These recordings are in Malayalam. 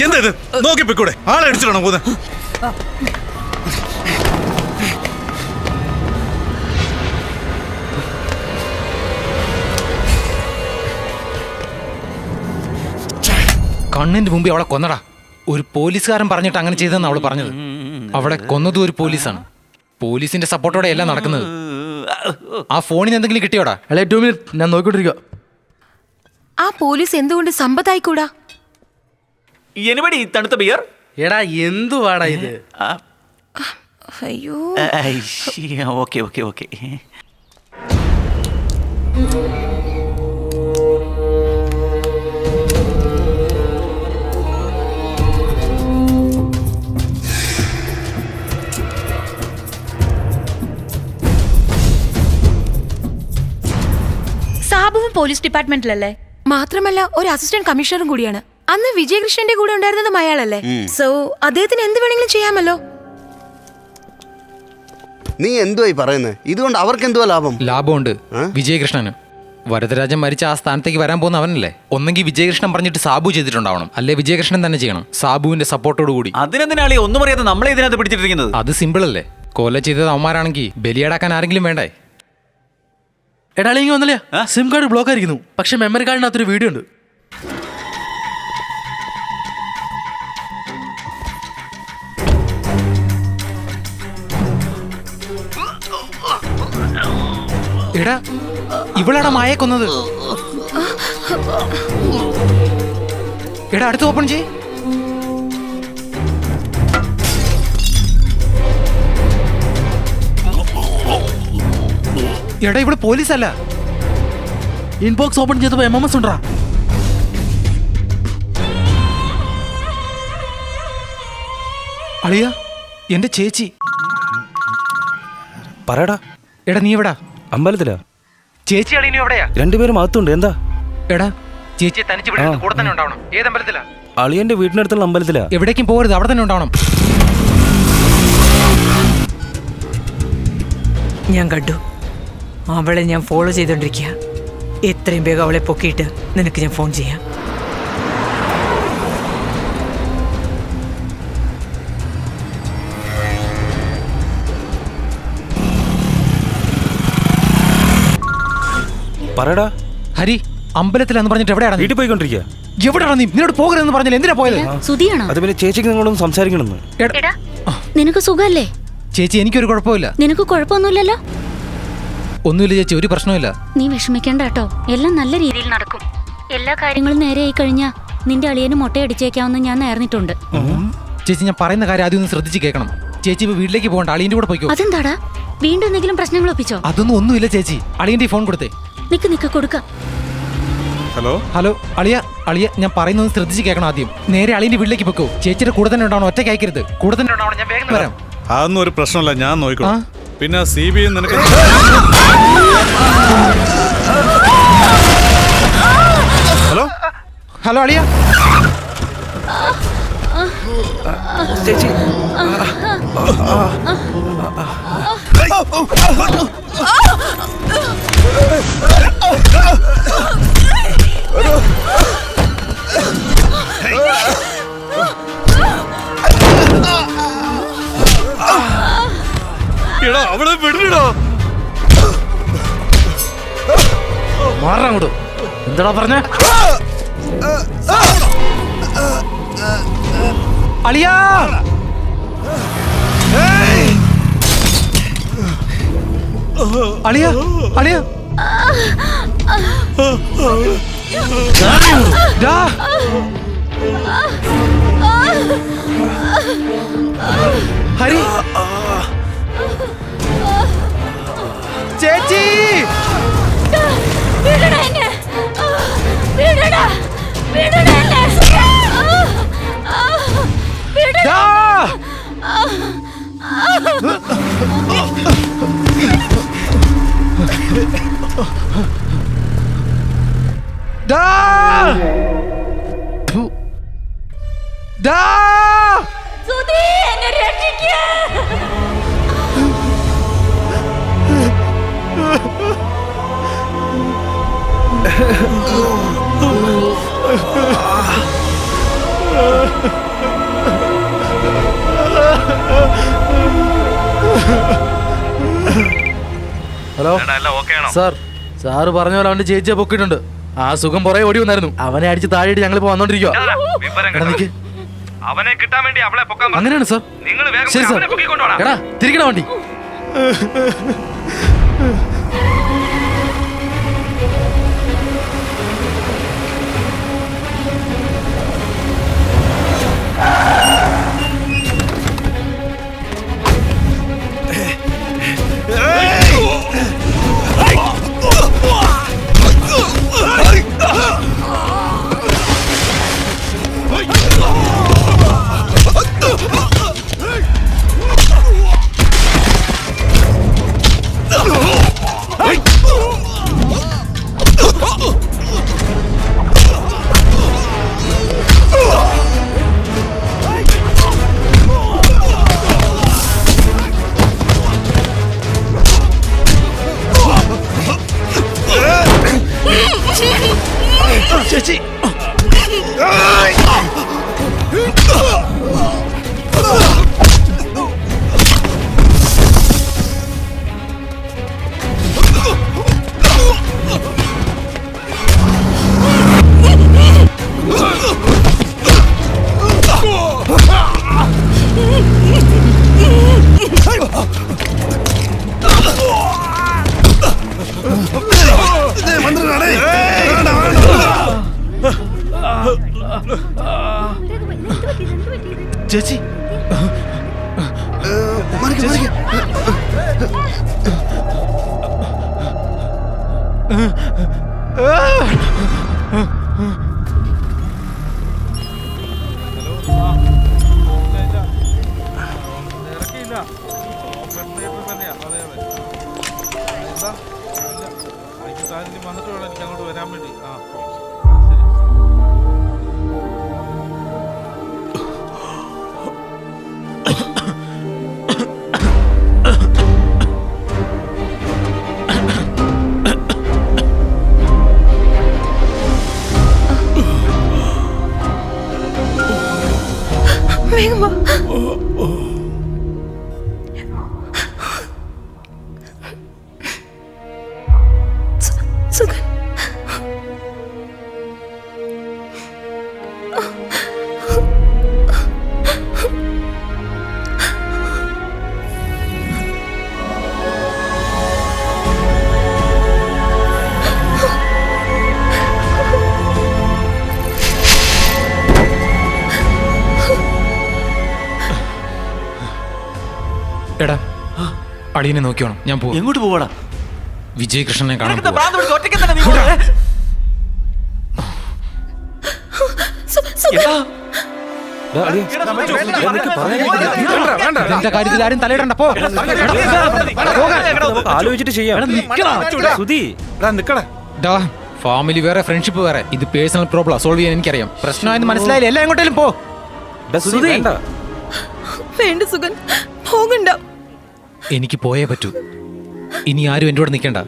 എന്താ ഇത്? നോക്കിപ്പോയിക്കൂടെ? ആളെ അടിച്ചിട്ടാണോ പോകുന്നത്? കണ്ണിന്റെ മുമ്പിൽ അവളെ കൊന്നടാ. ഒരു പോലീസുകാരൻ പറഞ്ഞിട്ട് അങ്ങനെ ചെയ്തെന്ന് അവള് പറഞ്ഞത്. അവളെ കൊന്നതും ഒരു പോലീസാണ്. പോലീസിന്റെ സപ്പോർട്ടോടെ എല്ലാം നടക്കുന്നത്. ആ ഫോണിന് എന്തെങ്കിലും കിട്ടിയോടാ? അല്ലെ 2 മിനിറ്റ് ഞാൻ നോക്കിക്കൊണ്ടിരിക്കുക. ആ പോലീസ് എന്തുകൊണ്ട് സമ്പത്തായിക്കൂടാ? തണുത്ത ബിയർ? എടാ എന്തുവാടാ ഇത്? അയ്യോ. Okay okay okay. സാബുവും പോലീസ് ഡിപ്പാർട്ട്മെന്റിലല്ലേ? മാത്രമല്ല ഒരു അസിസ്റ്റന്റ് കമ്മീഷണറും കൂടിയാണ്. അന്ന് വിജയകൃഷ്ണന്റെ കൂടെ ഉണ്ടായിരുന്നതും അയാളല്ലേ? സോ അദ്ദേഹത്തിന് എന്ത് വേണമെങ്കിലും ചെയ്യാമല്ലോ. നീ എന്തുവായി പറയുന്നത്? ഇതുകൊണ്ട് അവർക്ക് എന്തുവാ ലാഭം? ലാഭമുണ്ട് വിജയകൃഷ്ണന്. വരദരാജൻ മരിച്ച ആ സ്ഥാനത്തേക്ക് വരാൻ പോകുന്ന അവനല്ലേ? ഒന്നെങ്കിൽ വിജയകൃഷ്ണൻ പറഞ്ഞിട്ട് സാബു ചെയ്തിട്ടുണ്ടാവണം, അല്ലെ വിജയകൃഷ്ണൻ തന്നെ ചെയ്യണം, സാബുവിന്റെ സപ്പോർട്ടോട് കൂടി. അതിനെന്തിനാളി ഒന്നും അറിയാതെ നമ്മളെ ഇതിനകത്ത് പിടിച്ചിട്ടിരിക്കുന്നത്? അത് സിമ്പിൾ അല്ലേ? കൊല ചെയ്തത് അവന്മാരാണെങ്കിൽ ബലിയാടാക്കാൻ ആരെങ്കിലും വേണ്ടേ? എടാ ഇങ്ങനെ വന്നില്ല, സിം കാർഡ് ബ്ലോക്ക് ആയിരിക്കുന്നു. പക്ഷെ മെമ്മറി കാർഡിനകത്തൊരു വീഡിയോ ഉണ്ട്. എടാ ഇവളാടാ മായ കൊന്നത്. എടാ അടുത്ത് ഓപ്പൺ ചെയ്. എടാ ഇവിടെ പോലീസല്ല. ഇൻബോക്സ് ഓപ്പൺ ചെയ്തപ്പോ MMS ഉണ്ടാ. അളിയ എന്റെ ചേച്ചി. പറയടാ. എടാ നീ എവിടാ? അമ്പലത്തിലാ. ചേച്ചി അളിയനും എവിടെയാ? രണ്ടുപേരും അകത്തുണ്ട്. എന്താ? എടാ ചേച്ചിയെ തനിച്ച് വിടരുത്, കൂടെ തന്നെ ഉണ്ടാവണം. ഏതമ്പലത്തിലാ? അളിയന്റെ വീടിനടുത്തുള്ള അമ്പലത്തിലാ. എവിടേക്കും പോകരുത്, അവിടെ തന്നെ ഉണ്ടാവണം. ഞാൻ കണ്ടു. അവളെ ഞാൻ ഫോളോ ചെയ്തോണ്ടിരിക്കുക. എത്രയും വേഗം അവളെ പൊക്കിയിട്ട് നിനക്ക് ഞാൻ ഫോൺ ചെയ്യാം. പറയടാ. ഹരി അമ്പലത്തിലാന്ന് പറഞ്ഞിട്ട് എവിടെയാണ്? വീട്ടിൽ പോയിക്കൊണ്ടിരിക്കുക. എവിടെയാണ് നീ? നിന്നോട് പോകരുതെന്ന് പറഞ്ഞാൽ എന്തിനാ പോയത്? സുധിയാണോ? അത് പിന്നെ ചേച്ചിക്ക് നിങ്ങളൊന്നും സംസാരിക്കണമെന്ന്. നിനക്ക് സുഖല്ലേ? ചേച്ചി എനിക്കൊരു കുഴപ്പമില്ല. നിനക്ക് കുഴപ്പമൊന്നുമില്ലല്ലോ? ഒന്നുമില്ല ചേച്ചി, ഒരു പ്രശ്നമില്ല. നീ വിഷമിക്കണ്ട കേട്ടോ, എല്ലാം നല്ല രീതിയിൽ നടക്കും. എല്ലാ കാര്യങ്ങളും നേരെയായി കഴിഞ്ഞാ നിന്റെ അളിയന് മുട്ടയടിച്ചേക്കാവുന്ന ഞാൻ നേർന്നിട്ടുണ്ട്. ചേച്ചി ഞാൻ പറയുന്ന കാര്യം ആദ്യം ഒന്ന് ശ്രദ്ധിച്ച് കേൾക്കണം. ചേച്ചി ഇപ്പൊ വീട്ടിലേക്ക് പോകണ്ട, അളിയന്റെ കൂടെ പോയിക്കോ. അതെന്താടാ? വീണ്ടും എന്തെങ്കിലും പ്രശ്നങ്ങൾ ഒപ്പിച്ചോ? അതൊന്നും ഒന്നുമില്ല ചേച്ചി. അളിയന്റെ ഫോൺ കൊടുത്തേ. നിക്ക് കൊടുക്കാം. ഹലോ ഹലോ അളിയ അളിയ ഞാൻ പറയുന്നത് ശ്രദ്ധിച്ച് കേൾക്കണം. ആദ്യം നേരെ അളിയന്റെ വീട്ടിലേക്ക് പോക്കോ. ചേച്ചിയുടെ കൂടെ തന്നെ ഉണ്ടാവണം, ഒറ്റയ്ക്ക് അയക്കരുത്. കൂടെ തന്നെ ഉണ്ടാവണം. ഞാൻ വേഗം വരാം. അതൊന്നും ഒരു പ്രശ്നമില്ല, ഞാൻ നോക്കിക്കോളാം. പിന്നെ CBI നിനക്ക് ഹലോ ഹലോ അളിയ. ചേച്ചി എടാ അവളെ വിടണോ? മാറാങ്ങോട്ട്. എന്താടാ പറഞ്ഞ? അളിയാ അളിയ അളിയ ഹരി ചേച്ചി സാറ് പറഞ്ഞ പോലെ അവന്റെ ചേച്ചിയെ പൊക്കിയിട്ടുണ്ട്. ആ സുഖം പുറകെ ഓടി വന്നായിരുന്നു. അവനെ അടിച്ച് താഴെയിട്ട് ഞങ്ങളിപ്പോ വന്നോണ്ടിരിക്കുക. അവനെ കിട്ടാൻ വേണ്ടി അവളെ പൊക്കാൻ അങ്ങനെയാണ് സാർ. നിങ്ങൾ ശരി സാർ. എടാ തിരിക്കണ വണ്ടി. ചേച്ചി ചേച്ചി വന്നിട്ട് വേണം എനിക്ക് അങ്ങോട്ട് വരാൻ വേണ്ടി. വേഗം വാ. സുഖൻ എടാ അടിയനെ നോക്കിയോണം. ഞാൻ പോകും. എങ്ങോട്ട് പോവാടാ? വിജയകൃഷ്ണനെ കാണാൻ നിനക്കെന്താ പോവാ. ഭ്രാന്ത് പിടിച്ചോ? ഒറ്റയ്ക്കെന്താ നീ പോണേ? എടാ, നിന്റെ കാര്യത്തിൽ ആരും തലയിടണ്ട. പോ. ആലോചിച്ചിട്ട് ചെയ്യാം. സുധി ഡാ, ഫാമിലി വേറെ ഫ്രണ്ട്ഷിപ്പ് വേറെ. ഇത് പേഴ്സണൽ പ്രോബ്ലം സോൾവ് ചെയ്യാൻ എനിക്കറിയാം. പ്രശ്നമായെന്ന് മനസ്സിലായില്ല. എല്ലാം എങ്ങോട്ടേലും പോ. വേണ്ട സുഖൻ, പോകണ്ട. എനിക്ക് പോയേ പറ്റൂ. ഇനി ആരും എൻ്റെ കൂടെ നിൽക്കണ്ട.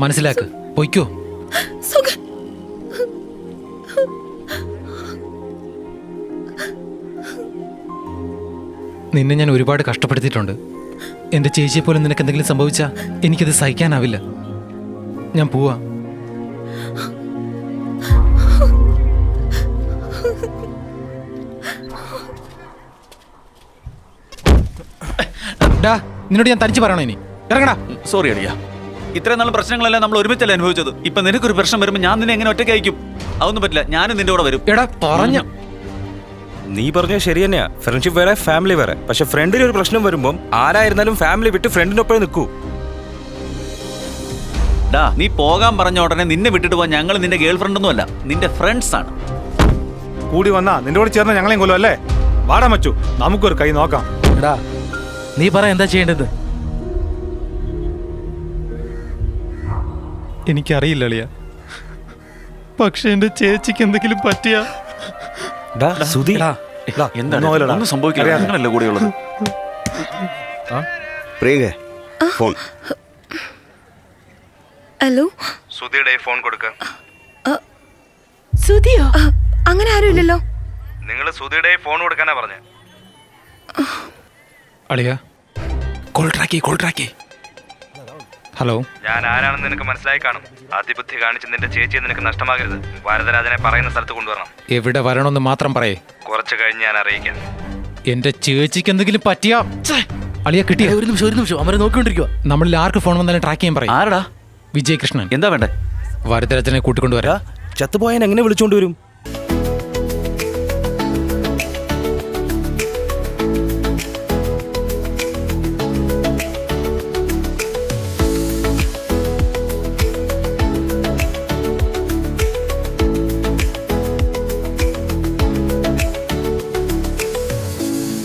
മനസ്സിലാക്ക്. പൊയ്ക്കോ. സുഖൻ, നിന്നെ ഞാൻ ഒരുപാട് കഷ്ടപ്പെടുത്തിയിട്ടുണ്ട്. എൻ്റെ ചേച്ചിയെ പോലെ നിനക്ക് എന്തെങ്കിലും സംഭവിച്ചാൽ എനിക്കത് സഹിക്കാനാവില്ല. ഞാൻ പോവാ. ഡാ, നിന്നോട് ഞാൻ തനിച്ച് പറയണോ ഇനി? ഇറങ്ങടാ. സോറി അടിയാ. ഇത്രയും നാളും പ്രശ്നങ്ങളെല്ലാം നമ്മൾ ഒരുമിച്ചല്ലേ അനുഭവിച്ചത്. ഇപ്പൊ നിനക്കൊരു പ്രശ്നം വരുമ്പോൾ ഞാൻ നിന്നെ എങ്ങനെ ഒറ്റയ്ക്ക് അയക്കും? അതൊന്നും പറ്റില്ല. ഞാനും നിന്റെ കൂടെ വരും. എടാ പറഞ്ഞ നീ പറഞ്ഞത് ശരി തന്നെയാ. ഫ്രണ്ട്ഷിപ്പ് വേറെ, ഫാമിലി വേറെ. പക്ഷെ ഫ്രണ്ടിന് ഒരു പ്രശ്നം വരുമ്പോൾ ആരായിരുന്നാലും ഫാമിലി വിട്ട് ഫ്രണ്ടിനൊപ്പം നിൽക്കൂ. ഡാ, നീ പോകാൻ പറഞ്ഞ ഉടനെ നിന്നെ വിട്ടിട്ട് പോകാൻ ഞങ്ങൾ നിന്റെ ഗേൾ ഫ്രണ്ടൊന്നും അല്ല, നിന്റെ ഫ്രണ്ട്സ് ആണ്. കൂടി വന്നാ നിന്റെ കൂടെ ചേർന്ന് ഞങ്ങളെയും കൊല്ലും അല്ലേ? വാടാ മച്ചു, നമുക്കൊരു കൈ നോക്കാം. എടാ നീ പറ എന്താ ചെയ്യേണ്ടത്? എനിക്കറിയില്ല അളിയ. പക്ഷെ എന്റെ ചേച്ചിക്ക് എന്തെങ്കിലും പറ്റിയ സുധി എന്താണ്? ഒന്നും സംഭവിക്കില്ല. ഞങ്ങളല്ലേ കൂടെയുള്ളത്. പ്രിയങ്ക ഫോൺ. ഹലോ, സുധിയുടെ ഫോൺ കൊടുക്ക. സുധിയോ? അങ്ങനെ ആരും ഇല്ലല്ലോ. നിങ്ങൾ സുധിയുടെ ഫോൺ കൊടുക്കാനാ പറഞ്ഞേ. അളിയ കോൾ ട്രാക്കി. ഹലോ. ഞാൻ ആരാണെന്ന് നിനക്ക് മനസ്സിലായി കാണും. അതിബുദ്ധി കാണിച്ച് നിന്റെ ചേച്ചിയെ നിനക്ക് നഷ്ടമാകരുത്. വരദരാജനെ പറയുന്ന സ്ഥലത്ത് കൊണ്ടുവരണം. എവിടെ വരണമെന്ന് മാത്രം പറയേ. കുറച്ച് കഴിഞ്ഞ് ഞാൻ അറിയിക്കാം. എന്റെ ചേച്ചിക്ക് എന്തെങ്കിലും പറ്റിയാ അളിയ കിട്ടിയ. ഒരു നിമിഷം അവരെ നോക്കിക്കൊണ്ടിരിക്കുക. നമ്മളിൽ ആർക്ക് ഫോൺ വന്നാലും ട്രാക്ക് ചെയ്യാൻ പറയും. ആരടാ? വിജയകൃഷ്ണൻ. എന്താ വേണ്ടേ? വരദരാജനെ കൂട്ടിക്കൊണ്ടുവരാ. ചത്തുപോയാൻ എങ്ങനെ വിളിച്ചോണ്ടുവരും?